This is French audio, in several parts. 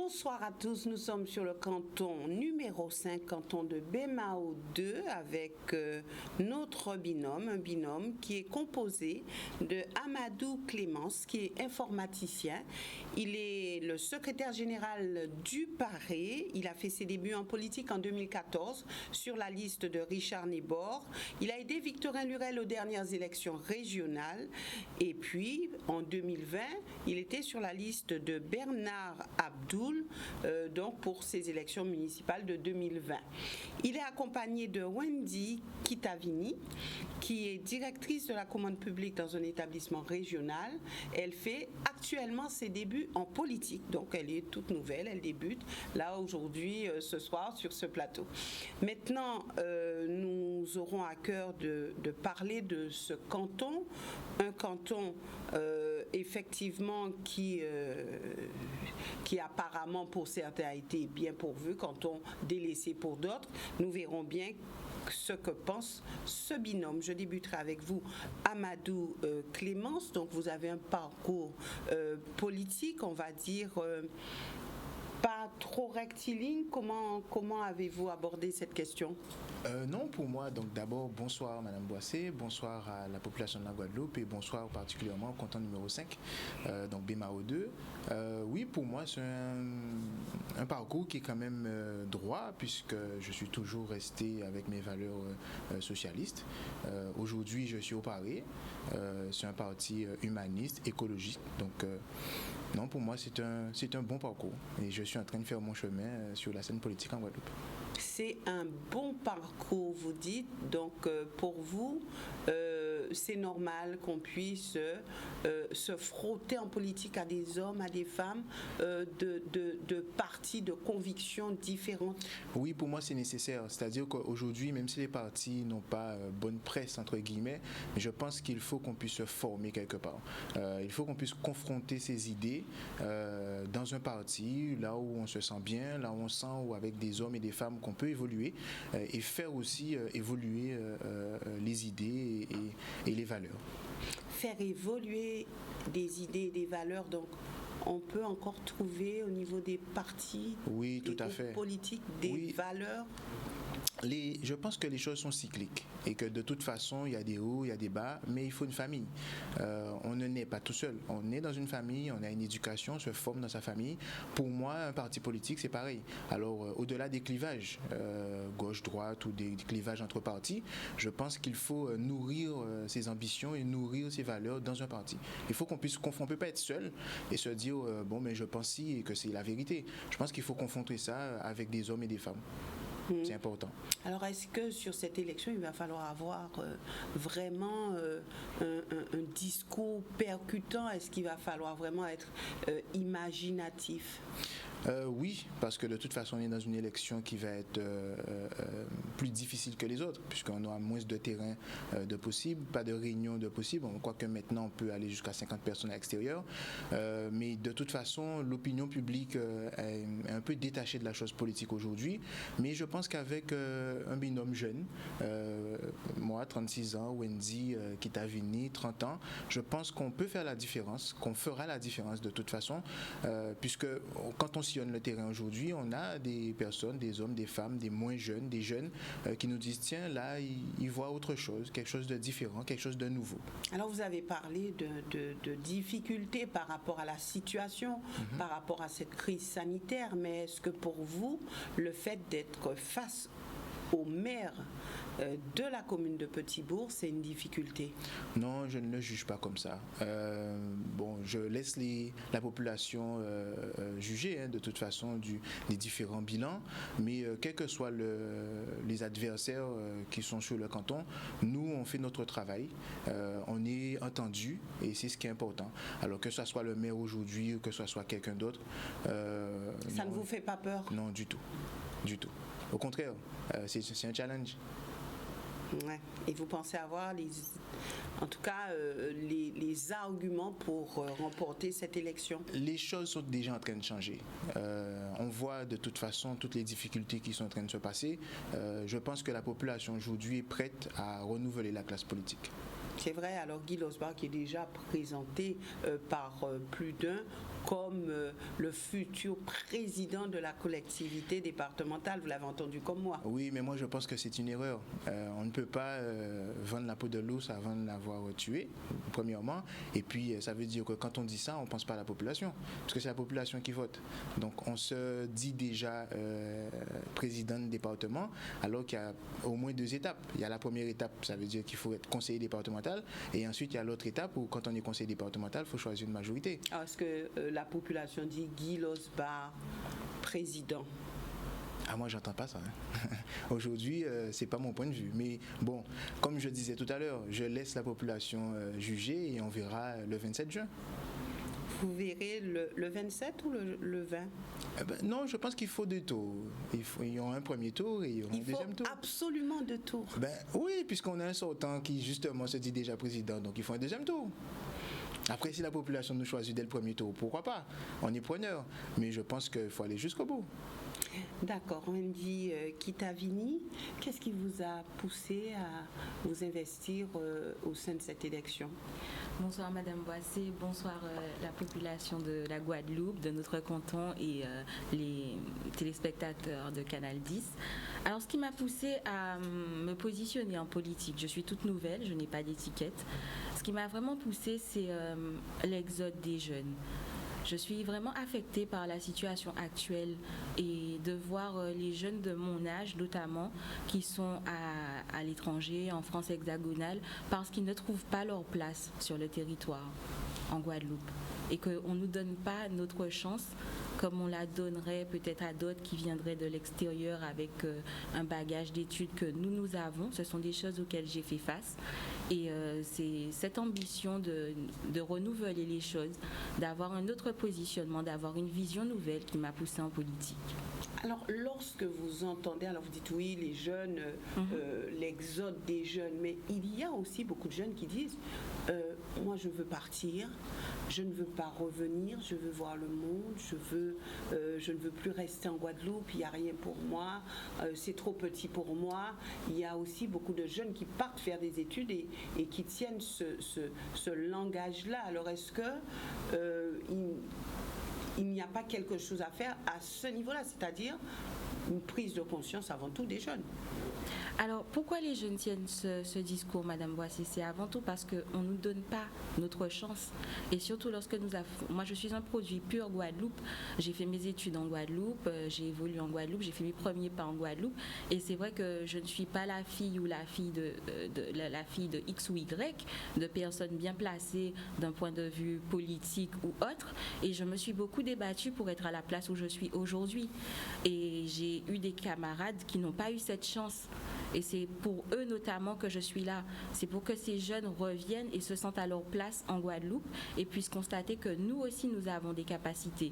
Bonsoir à tous, nous sommes sur le canton numéro 5, canton de Bémao 2, avec notre binôme, un binôme qui est composé de Amadou Clémence, qui est informaticien. Il est le secrétaire général du Paré. Il a fait ses débuts en politique en 2014 sur la liste de Richard Nébor. Il a aidé Victorin Lurel aux dernières élections régionales. Et puis, en 2020, il était sur la liste de Bernard Abdoul, donc pour ces élections municipales de 2020. Il est accompagné de Wendy Kitavini, qui est directrice de la commande publique dans un établissement régional. Elle fait actuellement ses débuts en politique, donc elle est toute nouvelle, elle débute là aujourd'hui, ce soir, sur ce plateau. Maintenant, nous aurons à cœur de parler de ce canton, un canton effectivement qui apparemment pour certains a été bien pourvu, canton délaissé pour d'autres. Nous verrons bien ce que pense ce binôme. Je débuterai avec vous, Amadou Clémence. Donc vous avez un parcours politique, on va dire, pas trop rectiligne. Comment avez-vous abordé cette question? Non, pour moi, donc d'abord, bonsoir Madame Boissé, bonsoir à la population de la Guadeloupe et bonsoir particulièrement au canton numéro 5, donc Bémao 2. Oui, pour moi, c'est un parcours qui est quand même droit, puisque je suis toujours resté avec mes valeurs socialistes. Aujourd'hui, je suis au Paré, c'est un parti humaniste, écologiste, donc non, pour moi, c'est un bon parcours et je suis en train de faire mon chemin sur la scène politique en Guadeloupe. C'est un bon parcours, vous dites. Donc, pour vous, c'est normal qu'on puisse se frotter en politique à des hommes, à des femmes de partis, de convictions différentes? Oui, pour moi, c'est nécessaire. C'est-à-dire qu'aujourd'hui, même si les partis n'ont pas bonne presse, entre guillemets, je pense qu'il faut qu'on puisse se former quelque part. Il faut qu'on puisse confronter ses idées dans un parti, là où on se sent bien, là où on sent, ou avec des hommes et des femmes qu'on peut évoluer et faire aussi évoluer les idées et les valeurs. Faire évoluer des idées et des valeurs, donc on peut encore trouver au niveau des partis, oui, tout à fait, politiques, des valeurs. Je pense que les choses sont cycliques et que de toute façon, il y a des hauts, il y a des bas, mais il faut une famille. On ne naît pas tout seul. On est dans une famille, on a une éducation, on se forme dans sa famille. Pour moi, un parti politique, c'est pareil. Alors, au-delà des clivages, gauche-droite ou des clivages entre partis, je pense qu'il faut nourrir ses ambitions et nourrir ses valeurs dans un parti. Il faut qu'on puisse confronter. On ne peut pas être seul et se dire, bon, mais je pense si et que c'est la vérité. Je pense qu'il faut confronter ça avec des hommes et des femmes. C'est important. Alors, est-ce que sur cette élection, il va falloir avoir vraiment un discours percutant? Est-ce qu'il va falloir vraiment être imaginatif? Oui, parce que de toute façon, on est dans une élection qui va être plus difficile que les autres, puisqu'on aura moins de terrain de possible, pas de réunion de possible. On croit que maintenant, on peut aller jusqu'à 50 personnes à l'extérieur. Mais de toute façon, l'opinion publique est un peu détachée de la chose politique aujourd'hui. Mais je pense qu'avec un binôme jeune, moi, 36 ans, Wendy Kitavini, 30 ans, je pense qu'on peut faire la différence, qu'on fera la différence de toute façon, puisque quand on sillonne le terrain aujourd'hui, on a des personnes, des hommes, des femmes, des moins jeunes, des jeunes qui nous disent, tiens, là, ils voient autre chose, quelque chose de différent, quelque chose de nouveau. Alors, vous avez parlé de difficultés par rapport à la situation, par rapport à cette crise sanitaire, mais est-ce que pour vous, le fait d'être face au maire de la commune de Petit-Bourg, c'est une difficulté? Non, je ne le juge pas comme ça. Bon, je laisse la population juger de toute façon des différents bilans, mais quels que soient les adversaires qui sont sur le canton, nous, on fait notre travail, on est entendu et c'est ce qui est important. Alors que ce soit le maire aujourd'hui ou que ce soit quelqu'un d'autre... ça ne vous fait pas peur? Non, du tout. Du tout. Au contraire, c'est un challenge. Ouais. Et vous pensez avoir les arguments pour remporter cette élection? Les choses sont déjà en train de changer. On voit de toute façon toutes les difficultés qui sont en train de se passer. Je pense que la population aujourd'hui est prête à renouveler la classe politique. C'est vrai, alors Guy Losbach qui est déjà présenté par plus d'un comme le futur président de la collectivité départementale, vous l'avez entendu comme moi. Oui, mais moi je pense que c'est une erreur. On ne peut pas vendre la peau de l'ours avant de l'avoir tué, premièrement. Et puis ça veut dire que quand on dit ça, on ne pense pas à la population, parce que c'est la population qui vote. Donc on se dit déjà président de département, alors qu'il y a au moins 2 étapes. Il y a la première étape, ça veut dire qu'il faut être conseiller départemental, et ensuite il y a l'autre étape où quand on est conseiller départemental, il faut choisir une majorité. Alors, est-ce que la population dit Guy Losbach président? Ah, moi, j'entends pas ça. Aujourd'hui, c'est pas mon point de vue. Mais bon, comme je disais tout à l'heure, je laisse la population juger et on verra le 27 juin. Vous verrez le 27 ou le 20? Non, je pense qu'il faut 2 tours. Il y aura un premier tour et il y aura un deuxième tour. Il faut absolument 2 tours. Oui, puisqu'on a un sortant qui justement se dit déjà président, donc il faut un deuxième tour. Après, si la population nous choisit dès le premier tour, pourquoi pas? On est preneur. Mais je pense qu'il faut aller jusqu'au bout. D'accord. Wendy Kitavini, qu'est-ce qui vous a poussé à vous investir au sein de cette élection? Bonsoir Madame Boissé, bonsoir la population de la Guadeloupe, de notre canton et les téléspectateurs de Canal 10. Alors ce qui m'a poussée à me positionner en politique, je suis toute nouvelle, je n'ai pas d'étiquette. Ce qui m'a vraiment poussée, c'est l'exode des jeunes. Je suis vraiment affectée par la situation actuelle et de voir les jeunes de mon âge notamment qui sont à l'étranger, en France hexagonale, parce qu'ils ne trouvent pas leur place sur le territoire en Guadeloupe et qu'on ne nous donne pas notre chance comme on la donnerait peut-être à d'autres qui viendraient de l'extérieur avec un bagage d'études que nous avons. Ce sont des choses auxquelles j'ai fait face. Et c'est cette ambition de renouveler les choses, d'avoir un autre positionnement, d'avoir une vision nouvelle qui m'a poussée en politique. Alors, lorsque vous entendez, alors vous dites oui, les jeunes, l'exode des jeunes, mais il y a aussi beaucoup de jeunes qui disent moi je veux partir, je ne veux pas revenir, je veux voir le monde, je ne veux plus rester en Guadeloupe, il n'y a rien pour moi, c'est trop petit pour moi. Il y a aussi beaucoup de jeunes qui partent faire des études et qui tiennent ce langage-là. Alors est-ce que il n'y a pas quelque chose à faire à ce niveau-là, c'est-à-dire une prise de conscience avant tout des jeunes? Alors, pourquoi les jeunes tiennent ce discours, Madame Boissy? C'est avant tout parce qu'on ne nous donne pas notre chance. Et surtout lorsque moi, je suis un produit pur Guadeloupe. J'ai fait mes études en Guadeloupe, j'ai évolué en Guadeloupe, j'ai fait mes premiers pas en Guadeloupe. Et c'est vrai que je ne suis pas la fille ou la fille la fille de X ou Y, de personnes bien placées d'un point de vue politique ou autre. Et je me suis beaucoup débattue pour être à la place où je suis aujourd'hui. Et j'ai eu des camarades qui n'ont pas eu cette chance. Et c'est pour eux notamment que je suis là. C'est pour que ces jeunes reviennent et se sentent à leur place en Guadeloupe et puissent constater que nous aussi, nous avons des capacités.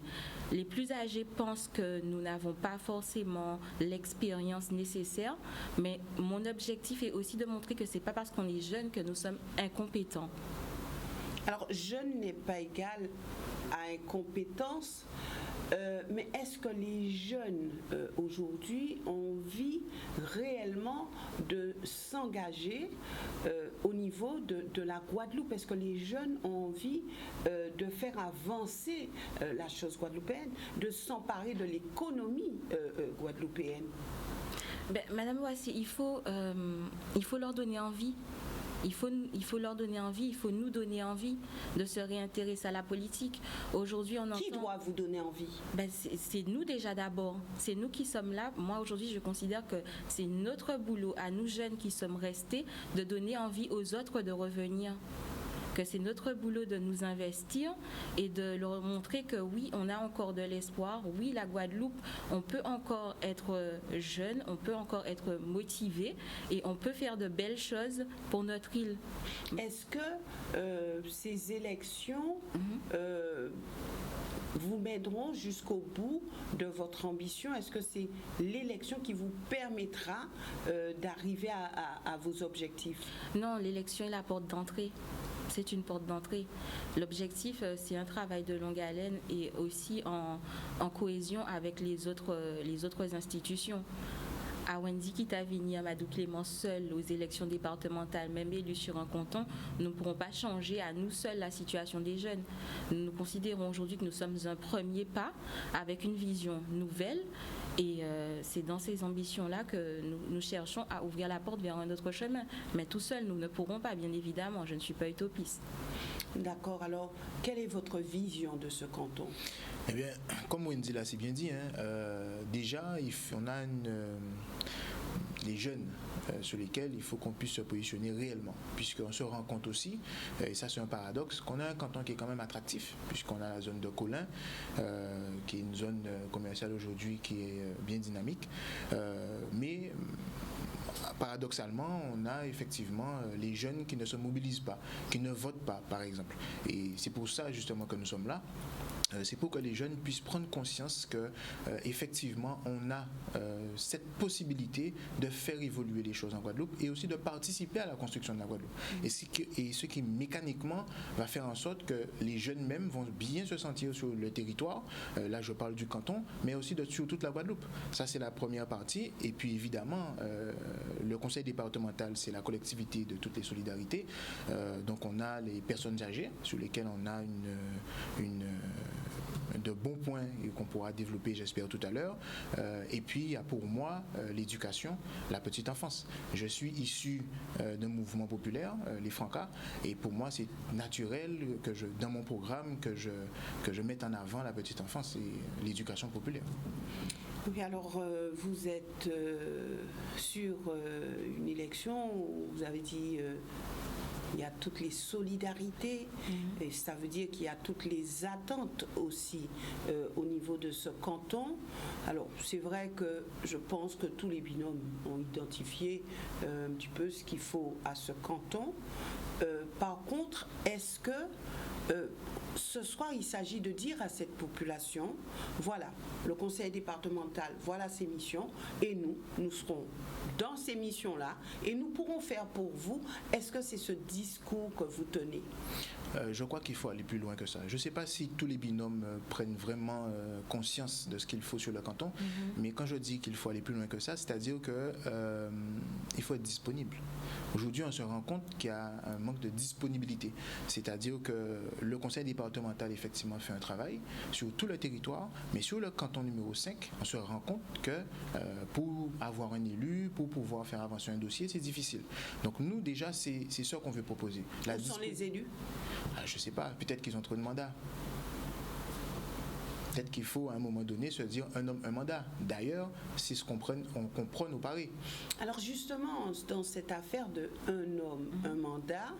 Les plus âgés pensent que nous n'avons pas forcément l'expérience nécessaire, mais mon objectif est aussi de montrer que ce n'est pas parce qu'on est jeune que nous sommes incompétents. Alors, jeune n'est pas égal à incompétence. Mais est-ce que les jeunes aujourd'hui ont envie réellement de s'engager au niveau de la Guadeloupe? Est-ce que les jeunes ont envie de faire avancer la chose guadeloupéenne, de s'emparer de l'économie guadeloupéenne? Madame Boissy, il faut leur donner envie. Il faut leur donner envie, il faut nous donner envie de se réintéresser à la politique. Aujourd'hui, on entend... Qui doit vous donner envie? C'est nous déjà d'abord. C'est nous qui sommes là. Moi, aujourd'hui, je considère que c'est notre boulot, à nous jeunes qui sommes restés, de donner envie aux autres de revenir. Que c'est notre boulot de nous investir et de leur montrer que oui, on a encore de l'espoir. Oui, la Guadeloupe, on peut encore être jeune, on peut encore être motivé et on peut faire de belles choses pour notre île. Est-ce que ces élections vous mèneront jusqu'au bout de votre ambition? Est-ce que c'est l'élection qui vous permettra d'arriver à vos objectifs? Non, l'élection est la porte d'entrée. C'est une porte d'entrée. L'objectif, c'est un travail de longue haleine et aussi en cohésion avec les autres institutions. à Wendy Kitavini, Amadou Clément seuls aux élections départementales, même élus sur un canton, nous ne pourrons pas changer à nous seuls la situation des jeunes. Nous considérons aujourd'hui que nous sommes un premier pas avec une vision nouvelle. Et c'est dans ces ambitions-là que nous cherchons à ouvrir la porte vers un autre chemin. Mais tout seul, nous ne pourrons pas, bien évidemment. Je ne suis pas utopiste. D'accord. Alors, quelle est votre vision de ce canton? Eh bien, comme Wendy l'a si bien dit, déjà, on a les jeunes sur lesquels il faut qu'on puisse se positionner réellement, puisqu'on se rend compte aussi, et ça c'est un paradoxe, qu'on a un canton qui est quand même attractif, puisqu'on a la zone de Colin, qui est une zone commerciale aujourd'hui qui est bien dynamique, mais paradoxalement, on a effectivement les jeunes qui ne se mobilisent pas, qui ne votent pas, par exemple. Et c'est pour ça justement que nous sommes là. C'est pour que les jeunes puissent prendre conscience que effectivement on a cette possibilité de faire évoluer les choses en Guadeloupe et aussi de participer à la construction de la Guadeloupe. Et ce qui mécaniquement va faire en sorte que les jeunes même vont bien se sentir sur le territoire. Là je parle du canton, mais aussi sur toute la Guadeloupe. Ça c'est la première partie. Et puis évidemment le conseil départemental c'est la collectivité de toutes les solidarités. Donc on a les personnes âgées sur lesquelles on a de bons points qu'on pourra développer, j'espère, tout à l'heure. Et puis, il y a pour moi l'éducation, la petite enfance. Je suis issu d'un mouvement populaire, les Francas, et pour moi, c'est naturel que dans mon programme, que je mette en avant la petite enfance et l'éducation populaire. Oui, alors vous êtes sur une élection où vous avez dit... il y a toutes les solidarités et ça veut dire qu'il y a toutes les attentes aussi au niveau de ce canton. Alors c'est vrai que je pense que tous les binômes ont identifié un petit peu ce qu'il faut à ce canton. Par contre, est-ce que ce soir, il s'agit de dire à cette population, voilà, le conseil départemental, voilà ses missions, et nous serons dans ces missions-là, et nous pourrons faire pour vous. Est-ce que c'est ce discours que vous tenez? Je crois qu'il faut aller plus loin que ça. Je ne sais pas si tous les binômes prennent vraiment conscience de ce qu'il faut sur le canton, mais quand je dis qu'il faut aller plus loin que ça, c'est-à-dire qu'il faut être disponible. Aujourd'hui, on se rend compte qu'il y a un manque de disponibilité. C'est-à-dire que le conseil départemental, effectivement, fait un travail sur tout le territoire, mais sur le canton numéro 5, on se rend compte que pour avoir un élu, pour pouvoir faire avancer un dossier, c'est difficile. Donc nous, déjà, c'est ça qu'on veut proposer. Où sont les élus? Je ne sais pas, peut-être qu'ils ont trop de mandats. Peut-être qu'il faut à un moment donné se dire un homme, un mandat. D'ailleurs, c'est ce qu'on prenne au pari. Alors justement, dans cette affaire de un homme, un mandat,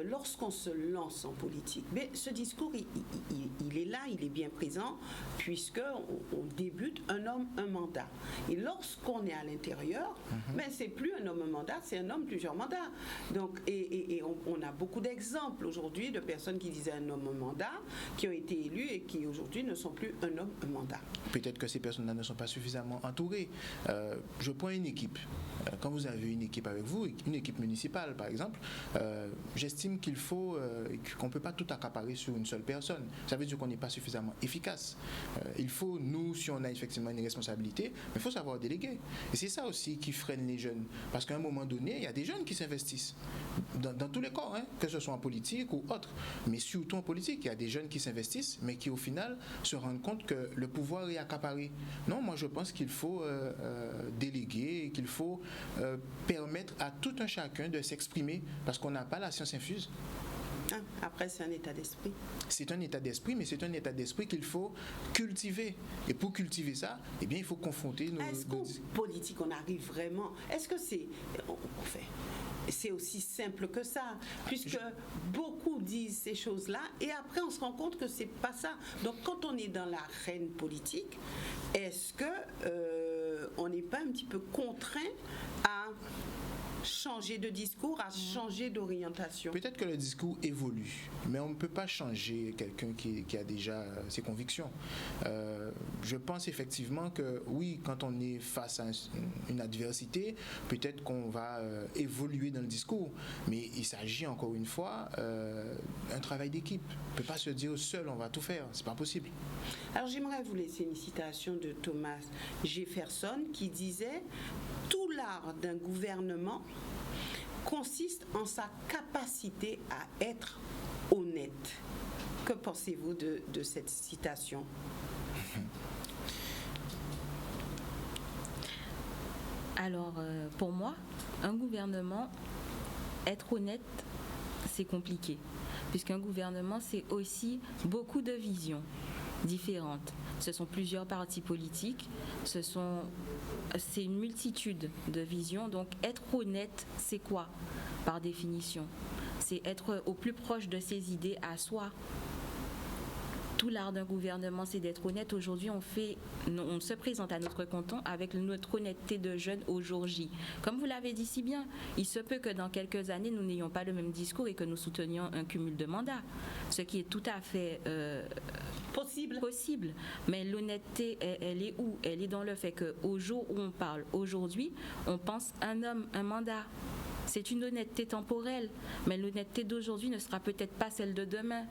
lorsqu'on se lance en politique, mais ce discours, il est là, il est bien présent, puisqu'on débute un homme, un mandat. Et lorsqu'on est à l'intérieur, mais c'est plus un homme, un mandat, c'est un homme, plusieurs mandats. Donc, et on a beaucoup d'exemples aujourd'hui de personnes qui disaient un homme, un mandat, qui ont été élus et qui aujourd'hui ne sont plus un homme, un mandat. Peut-être que ces personnes-là ne sont pas suffisamment entourées. Je prends une équipe. Quand vous avez une équipe avec vous, une équipe municipale par exemple, j'estime qu'il faut qu'on ne peut pas tout accaparer sur une seule personne. Ça veut dire qu'on n'est pas suffisamment efficace. Il faut, nous, si on a effectivement une responsabilité, mais il faut savoir déléguer. Et c'est ça aussi qui freine les jeunes. Parce qu'à un moment donné, il y a des jeunes qui s'investissent dans tous les corps, que ce soit en politique ou autre. Mais surtout en politique, il y a des jeunes qui s'investissent, mais qui au final se rendent compte que le pouvoir est accaparé. Non, moi je pense qu'il faut déléguer et qu'il faut permettre à tout un chacun de s'exprimer parce qu'on n'a pas la science infuse. Après, c'est un état d'esprit. C'est un état d'esprit, mais c'est un état d'esprit qu'il faut cultiver. Et pour cultiver ça, eh bien, il faut confronter nos... Est-ce qu'en politique, on arrive vraiment... Est-ce que c'est... C'est aussi simple que ça, puisque beaucoup disent ces choses-là, et après on se rend compte que c'est pas ça. Donc quand on est dans l'arène politique, est-ce que on n'est pas un petit peu contraint à changer de discours, à changer d'orientation? Peut-être que le discours évolue, mais on ne peut pas changer quelqu'un qui a déjà ses convictions. Je pense effectivement que oui, quand on est face à une adversité, peut-être qu'on va évoluer dans le discours, mais il s'agit encore une fois d'un travail d'équipe. On ne peut pas se dire seul on va tout faire, c'est pas possible. Alors j'aimerais vous laisser une citation de Thomas Jefferson qui disait « Tout l'art d'un gouvernement consiste en sa capacité à être honnête ». Que pensez-vous de cette citation? Alors, pour moi, un gouvernement, être honnête, c'est compliqué. Puisqu'un gouvernement, c'est aussi beaucoup de visions différentes. Ce sont plusieurs partis politiques, c'est une multitude de visions. Donc, être honnête, c'est quoi, par définition? C'est être au plus proche de ses idées à soi. Tout l'art d'un gouvernement, c'est d'être honnête. Aujourd'hui, on se présente à notre canton avec notre honnêteté de jeunes au jour J. Comme vous l'avez dit si bien, il se peut que dans quelques années, nous n'ayons pas le même discours et que nous soutenions un cumul de mandats, ce qui est tout à fait possible. Mais l'honnêteté, elle est où? Elle est dans le fait qu'au jour où on parle aujourd'hui, on pense un homme, un mandat. C'est une honnêteté temporelle, mais l'honnêteté d'aujourd'hui ne sera peut-être pas celle de demain.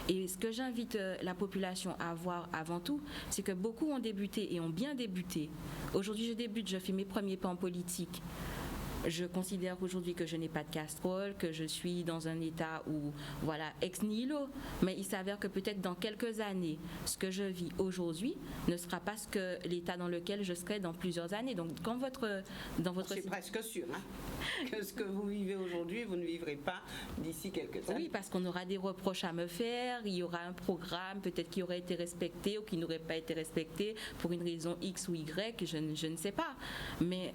Et ce que j'invite la population à voir avant tout, c'est que beaucoup ont débuté et ont bien débuté. Aujourd'hui, je débute, je fais mes premiers pas en politique. Je considère aujourd'hui que je n'ai pas de casserole, que je suis dans un état où, voilà, ex nihilo. Mais il s'avère que peut-être dans quelques années, ce que je vis aujourd'hui ne sera pas l'état dans lequel je serai dans plusieurs années. Donc, c'est presque sûr, hein, que ce que vous vivez aujourd'hui, vous ne vivrez pas d'ici quelques années. Oui, parce qu'on aura des reproches à me faire, il y aura un programme peut-être qui aurait été respecté ou qui n'aurait pas été respecté pour une raison X ou Y, je ne sais pas. Mais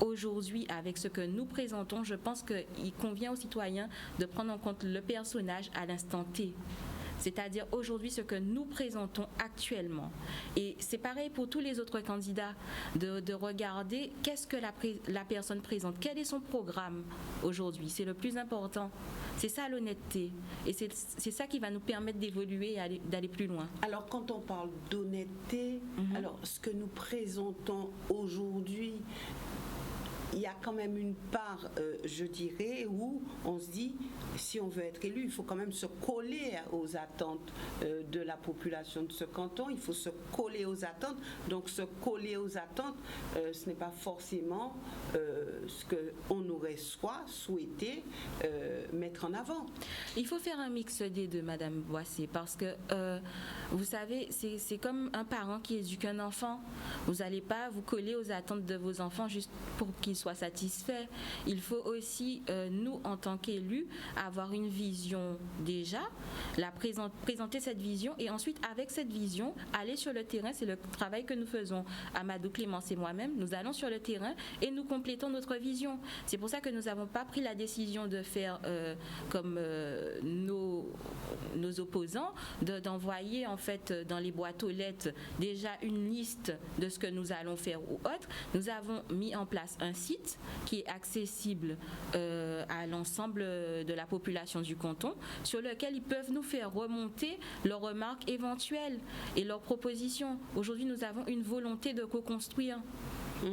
aujourd'hui, avec ce que nous présentons, je pense qu'il convient aux citoyens de prendre en compte le personnage à l'instant T. C'est-à-dire aujourd'hui ce que nous présentons actuellement. Et c'est pareil pour tous les autres candidats, de regarder qu'est-ce que la personne présente, quel est son programme aujourd'hui. C'est le plus important. C'est ça l'honnêteté. Et c'est ça qui va nous permettre d'évoluer et d'aller plus loin. Alors quand on parle d'honnêteté, alors ce que nous présentons aujourd'hui, il y a quand même une part, je dirais, où on se dit, si on veut être élu, il faut quand même se coller aux attentes de la population de ce canton, il faut se coller aux attentes. Donc se coller aux attentes, ce n'est pas forcément ce qu'on aurait soit souhaité mettre en avant. Il faut faire un mix des deux, Madame Boissé, parce que, vous savez, c'est comme un parent qui éduque un enfant. Vous n'allez pas vous coller aux attentes de vos enfants juste pour qu'ils soient satisfaits. Il faut aussi, nous, en tant qu'élus, avoir une vision déjà, présenter cette vision et ensuite, avec cette vision, aller sur le terrain. C'est le travail que nous faisons. Amadou, Clémence et moi-même, nous allons sur le terrain et nous complétons notre vision. C'est pour ça que nous n'avons pas pris la décision de faire comme nos opposants, d'envoyer en fait dans les boîtes aux lettres déjà une liste de ce que nous allons faire ou autre. Nous avons mis en place un site qui est accessible à l'ensemble de la population du canton, sur lequel ils peuvent nous faire remonter leurs remarques éventuelles et leurs propositions. Aujourd'hui, nous avons une volonté de co-construire.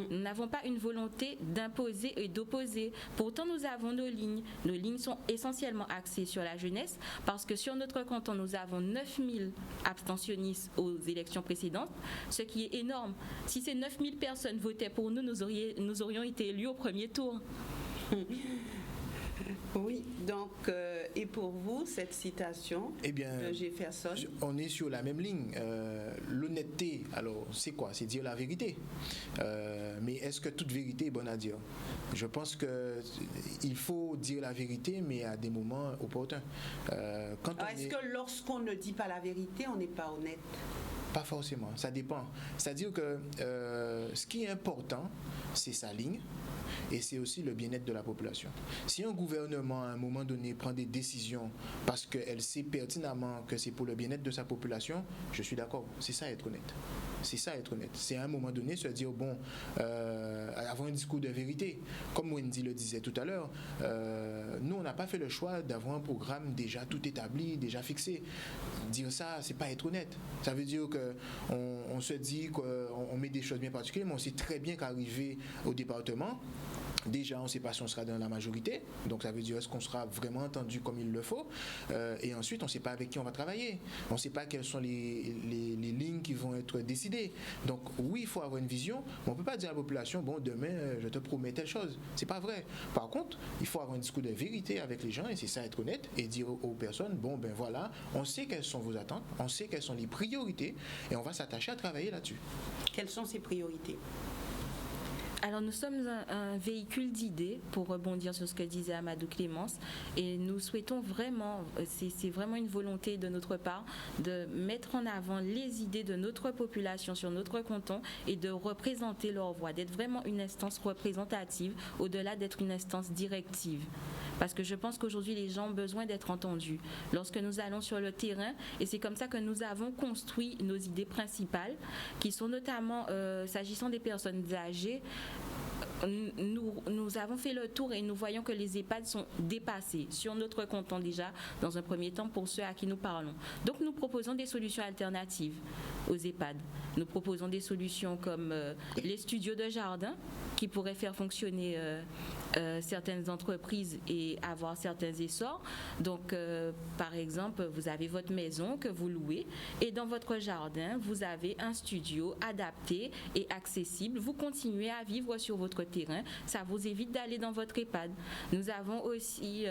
Nous n'avons pas une volonté d'imposer et d'opposer. Pourtant, nous avons nos lignes. Nos lignes sont essentiellement axées sur la jeunesse parce que sur notre canton, nous avons 9000 abstentionnistes aux élections précédentes, ce qui est énorme. Si ces 9000 personnes votaient pour nous, nous aurions été élus au premier tour. Oui, donc, et pour vous, cette citation de Jefferson? On est sur la même ligne. L'honnêteté, alors, c'est quoi? C'est dire la vérité. Mais est-ce que toute vérité est bonne à dire? Je pense qu'il faut dire la vérité, mais à des moments opportuns. Est-ce que lorsqu'on ne dit pas la vérité, on n'est pas honnête? Pas forcément, ça dépend. C'est-à-dire que ce qui est important, c'est sa ligne. et c'est aussi le bien-être de la population. Si un gouvernement, à un moment donné, prend des décisions parce qu'elle sait pertinemment que c'est pour le bien-être de sa population, je suis d'accord. C'est ça, être honnête. C'est ça, être honnête. C'est à un moment donné se dire, bon, avoir un discours de vérité. Comme Wendy le disait tout à l'heure, nous, on n'a pas fait le choix d'avoir un programme déjà tout établi, déjà fixé. Dire ça, c'est pas être honnête. Ça veut dire qu'on se dit qu'on met des choses bien particulières, mais on sait très bien qu'arriver au département, déjà, on ne sait pas si on sera dans la majorité, donc ça veut dire est-ce qu'on sera vraiment entendu comme il le faut, et ensuite on ne sait pas avec qui on va travailler, on ne sait pas quelles sont les lignes qui vont être décidées. Donc oui, il faut avoir une vision, mais on ne peut pas dire à la population, bon, demain je te promets telle chose. C'est pas vrai. Par contre, il faut avoir un discours de vérité avec les gens, et c'est ça, être honnête, et dire aux personnes, bon ben voilà, on sait quelles sont vos attentes, on sait quelles sont les priorités, et on va s'attacher à travailler là-dessus. Quelles sont ces priorités ? Alors nous sommes un véhicule d'idées, pour rebondir sur ce que disait Amadou Clémence, et nous souhaitons vraiment, c'est vraiment une volonté de notre part, de mettre en avant les idées de notre population sur notre canton et de représenter leur voix, d'être vraiment une instance représentative au-delà d'être une instance directive. Parce que je pense qu'aujourd'hui, les gens ont besoin d'être entendus. Lorsque nous allons sur le terrain, et c'est comme ça que nous avons construit nos idées principales, qui sont notamment, s'agissant des personnes âgées, nous avons fait le tour et nous voyons que les EHPAD sont dépassés sur notre canton déjà, dans un premier temps, pour ceux à qui nous parlons. Donc nous proposons des solutions alternatives aux EHPAD. Nous proposons des solutions comme les studios de jardin, qui pourraient faire fonctionner certaines entreprises et avoir certains essors. Donc, par exemple, vous avez votre maison que vous louez et dans votre jardin, vous avez un studio adapté et accessible. Vous continuez à vivre sur votre terrain. Ça vous évite d'aller dans votre EHPAD. Nous avons aussi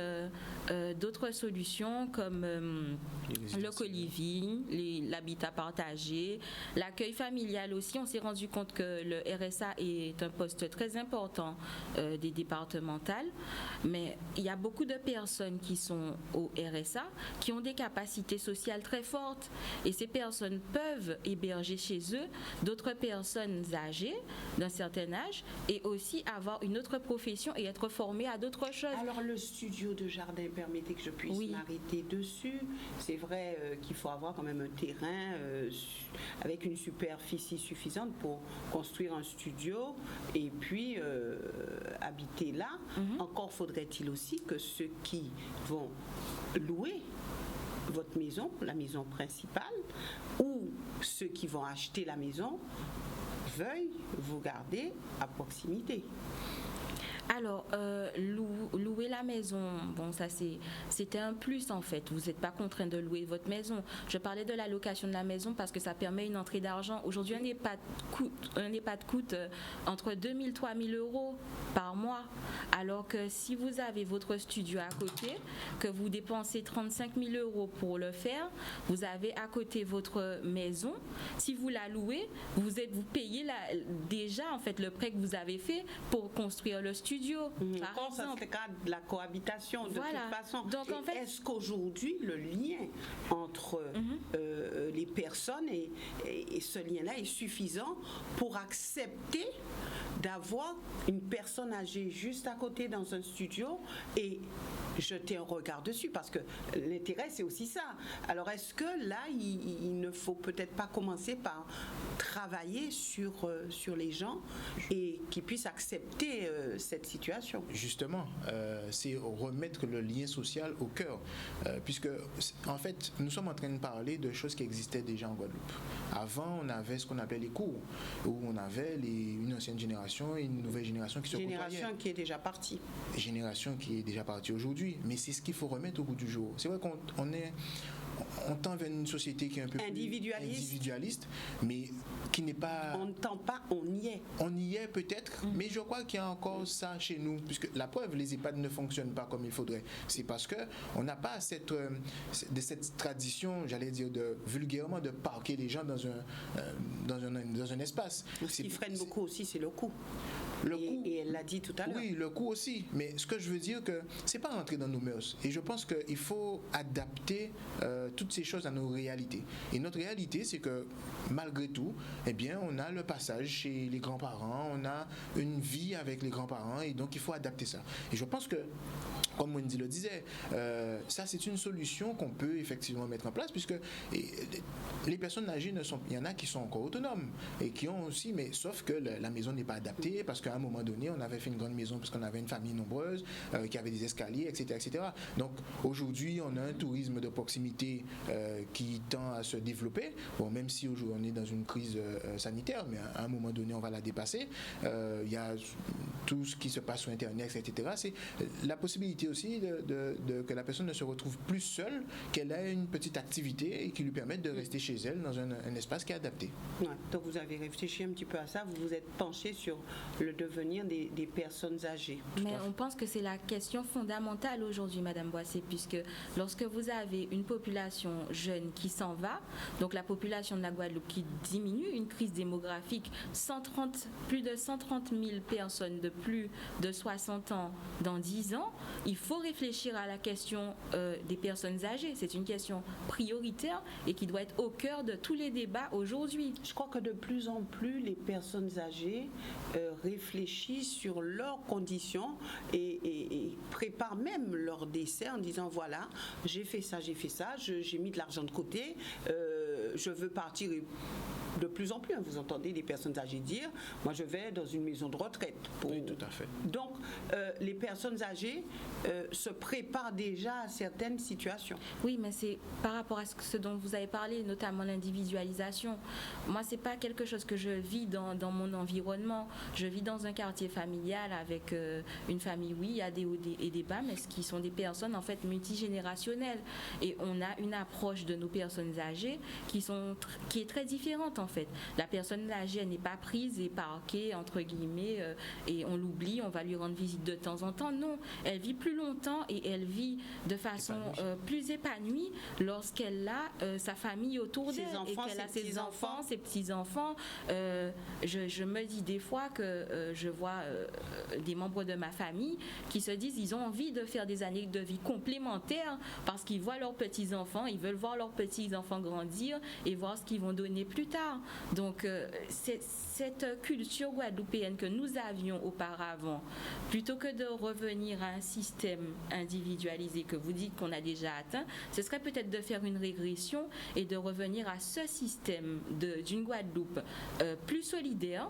d'autres solutions comme le co-living, l'habitat partagé, l'accueil familial aussi. On s'est rendu compte que le RSA est un poste très important des départementales, mais il y a beaucoup de personnes qui sont au RSA qui ont des capacités sociales très fortes et ces personnes peuvent héberger chez eux d'autres personnes âgées d'un certain âge et aussi avoir une autre profession et être formées à d'autres choses. Alors le studio de jardin, permettez que je puisse m'arrêter dessus. C'est vrai qu'il faut avoir quand même un terrain avec une superficie suffisante pour construire un studio et puis habiter là. Encore faudrait-il aussi que ceux qui vont louer votre maison, la maison principale, ou ceux qui vont acheter la maison, veuillent vous garder à proximité. Alors, louer la maison, bon, ça c'était un plus en fait. Vous n'êtes pas contraint de louer votre maison. Je parlais de la location de la maison parce que ça permet une entrée d'argent. Aujourd'hui, un EHPAD coûte entre 2 000 et 3 000 euros par mois. Alors que si vous avez votre studio à côté, que vous dépensez 35 000 euros pour le faire, vous avez à côté votre maison. Si vous la louez, vous payez déjà en fait le prêt que vous avez fait pour construire le studio. Par exemple, c'est le cas de la cohabitation de toute façon. Donc, en fait, est-ce qu'aujourd'hui le lien entre les personnes et ce lien-là est suffisant pour accepter d'avoir une personne âgée juste à côté dans un studio et jeter un regard dessus, parce que l'intérêt c'est aussi ça. Alors est-ce que là il ne faut peut-être pas commencer par travailler sur les gens et qu'ils puissent accepter cette situation? Justement, c'est remettre le lien social au cœur, puisque en fait nous sommes en train de parler de choses qui existaient déjà en Guadeloupe. Avant on avait ce qu'on appelait les cours, où on avait une ancienne génération et une nouvelle génération qui se côtoyaient. Génération qui est déjà partie. Génération qui est déjà partie aujourd'hui. Mais c'est ce qu'il faut remettre au goût du jour. C'est vrai on tend vers une société qui est un peu plus individualiste, mais qui n'est pas... On ne tend pas, on y est. On y est peut-être, mais je crois qu'il y a encore ça chez nous, puisque la preuve, les EHPAD ne fonctionnent pas comme il faudrait. C'est parce qu'on n'a pas cette tradition, j'allais dire vulgairement, de parquer les gens dans un espace. Ce qui freine beaucoup aussi, c'est le coût. Et elle l'a dit tout à l'heure. Oui, le coût aussi. Mais ce que je veux dire, que c'est pas rentrer dans nos mœurs. Et je pense qu'il faut adapter toutes ces choses à nos réalités. Et notre réalité, c'est que malgré tout, eh bien, on a le passage chez les grands-parents, on a une vie avec les grands-parents, et donc il faut adapter ça. Et je pense que, comme Wendy le disait, ça c'est une solution qu'on peut effectivement mettre en place, puisque les personnes âgées il y en a qui sont encore autonomes et qui ont aussi, mais sauf que la maison n'est pas adaptée, parce qu'à un moment donné on avait fait une grande maison parce qu'on avait une famille nombreuse, qui avait des escaliers, etc., etc. Donc aujourd'hui on a un tourisme de proximité qui tend à se développer, bon, même si aujourd'hui on est dans une crise sanitaire, mais à un moment donné on va la dépasser. Il y a tout ce qui se passe sur Internet, etc. C'est la possibilité aussi que la personne ne se retrouve plus seule, qu'elle ait une petite activité et qui lui permette de rester chez elle dans un espace qui est adapté. Ouais, donc vous avez réfléchi un petit peu à ça, vous vous êtes penché sur le devenir des personnes âgées. Mais on pense que c'est la question fondamentale aujourd'hui, Madame Boissé, puisque lorsque vous avez une population jeune qui s'en va, donc la population de la Guadeloupe qui diminue, une crise démographique, plus de 130 000 personnes de plus de 60 ans dans 10 ans, il faut réfléchir à la question des personnes âgées. C'est une question prioritaire et qui doit être au cœur de tous les débats aujourd'hui. Je crois que de plus en plus, les personnes âgées réfléchissent sur leurs conditions et préparent même leur décès en disant voilà, j'ai fait ça, j'ai mis de l'argent de côté, je veux partir. De plus en plus, vous entendez les personnes âgées dire moi je vais dans une maison de retraite. Oui, tout à fait. Donc les personnes âgées se préparent déjà à certaines situations. Oui, mais c'est par rapport à ce dont vous avez parlé, notamment l'individualisation. Moi, c'est pas quelque chose que je vis dans mon environnement. Je vis dans un quartier familial avec une famille, oui, il y a des hauts et des bas, mais ce qui sont des personnes en fait multigénérationnelles. Et on a une approche de nos personnes âgées qui est très différente en fait. La personne âgée n'est pas prise et parquée entre guillemets et on l'oublie, on va lui rendre visite de temps en temps. Non, elle vit plus longtemps et elle vit de façon plus épanouie lorsqu'elle a sa famille autour d'elle et qu'elle a ses enfants, ses petits-enfants. Je me dis des fois que je vois des membres de ma famille qui se disent ils ont envie de faire des années de vie complémentaires parce qu'ils voient leurs petits-enfants, ils veulent voir leurs petits-enfants grandir et voir ce qu'ils vont donner plus tard. Donc, cette culture guadeloupéenne que nous avions auparavant, plutôt que de revenir à un système individualisé que vous dites qu'on a déjà atteint, ce serait peut-être de faire une régression et de revenir à ce système d'une Guadeloupe plus solidaire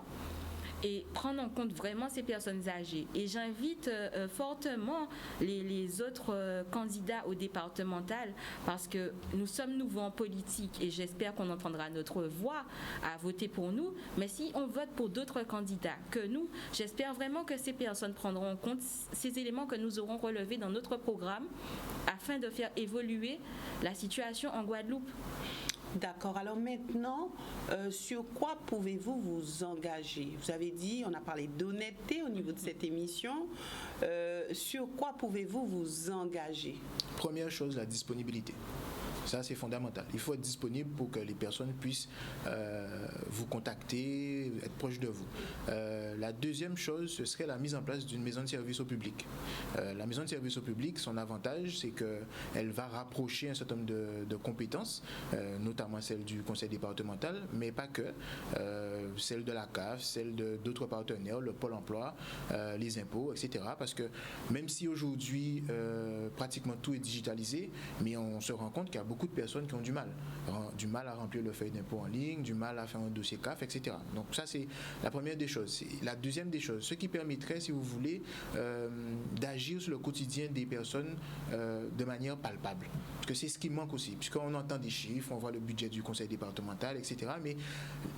et prendre en compte vraiment ces personnes âgées. Et j'invite fortement les autres candidats au départemental parce que nous sommes nouveaux en politique et j'espère qu'on entendra notre voix à voter pour nous. Mais si on vote pour d'autres candidats que nous, j'espère vraiment que ces personnes prendront en compte ces éléments que nous aurons relevés dans notre programme afin de faire évoluer la situation en Guadeloupe. D'accord. Alors maintenant, sur quoi pouvez-vous vous engager? Vous avez dit, on a parlé d'honnêteté au niveau de cette émission. Sur quoi pouvez-vous vous engager? Première chose, la disponibilité. Ça, c'est fondamental. Il faut être disponible pour que les personnes puissent vous contacter, être proches de vous. La deuxième chose, ce serait la mise en place d'une maison de service au public. La maison de service au public, son avantage, c'est qu'elle va rapprocher un certain nombre de compétences, notamment celle du conseil départemental, mais pas que, celle de la CAF, celle d'autres partenaires, le Pôle emploi, les impôts, etc. Parce que même si aujourd'hui, pratiquement tout est digitalisé, mais on se rend compte qu'il y a beaucoup de personnes qui ont du mal à remplir le feuille d'impôt en ligne, du mal à faire un dossier CAF, etc. Donc ça, c'est la première des choses. La deuxième des choses, ce qui permettrait, si vous voulez, d'agir sur le quotidien des personnes de manière palpable. Parce que c'est ce qui manque aussi, puisqu'on entend des chiffres, on voit le budget du conseil départemental, etc. Mais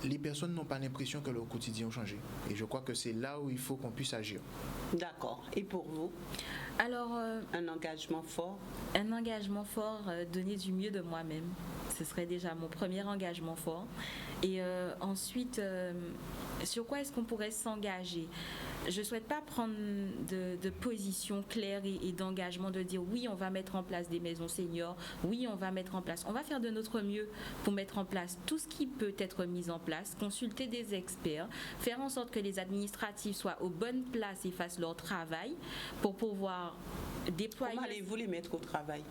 les personnes n'ont pas l'impression que leur quotidien a changé. Et je crois que c'est là où il faut qu'on puisse agir. D'accord. Et pour vous? Alors, un engagement fort? Un engagement fort, donner du mieux de moi-même. Ce serait déjà mon premier engagement fort. Et ensuite, sur quoi est-ce qu'on pourrait s'engager? je ne souhaite pas prendre de position claire et d'engagement de dire oui, on va mettre en place des maisons seniors, oui, on va faire de notre mieux pour mettre en place tout ce qui peut être mis en place, consulter des experts, faire en sorte que les administratifs soient aux bonnes places et fassent leur travail pour pouvoir déployer... Comment allez-vous les mettre au travail ?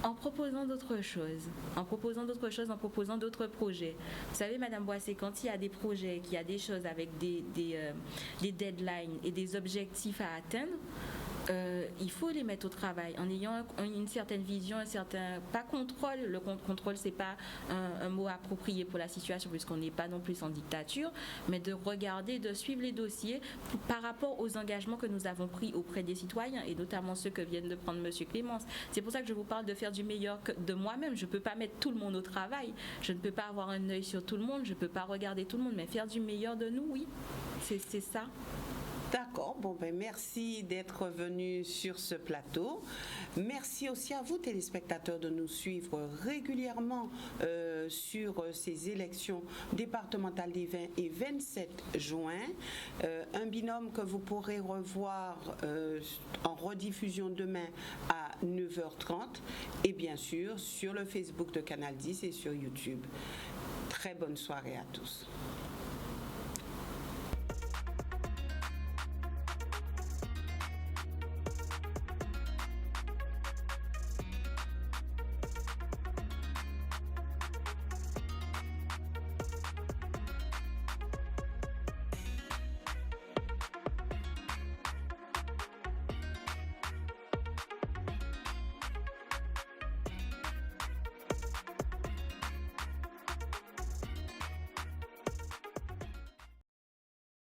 En proposant d'autres choses, en proposant d'autres projets. Vous savez, Madame Boissé, quand il y a des projets, qu'il y a des choses avec des deadlines et des objectifs à atteindre, il faut les mettre au travail en ayant une certaine vision, un certain, pas contrôle, le contrôle c'est pas un mot approprié pour la situation puisqu'on n'est pas non plus en dictature, mais de regarder, de suivre les dossiers par rapport aux engagements que nous avons pris auprès des citoyens et notamment ceux que vient de prendre Monsieur Clémence. C'est pour ça que je vous parle de faire du meilleur de moi-même. Je ne peux pas mettre tout le monde au travail, je ne peux pas avoir un œil sur tout le monde, je ne peux pas regarder tout le monde, mais faire du meilleur de nous, oui, c'est ça. D'accord, merci d'être venu sur ce plateau. Merci aussi à vous, téléspectateurs, de nous suivre régulièrement sur ces élections départementales des 20 et 27 juin. Un binôme que vous pourrez revoir en rediffusion demain à 9h30 et bien sûr sur le Facebook de Canal 10 et sur YouTube. Très bonne soirée à tous.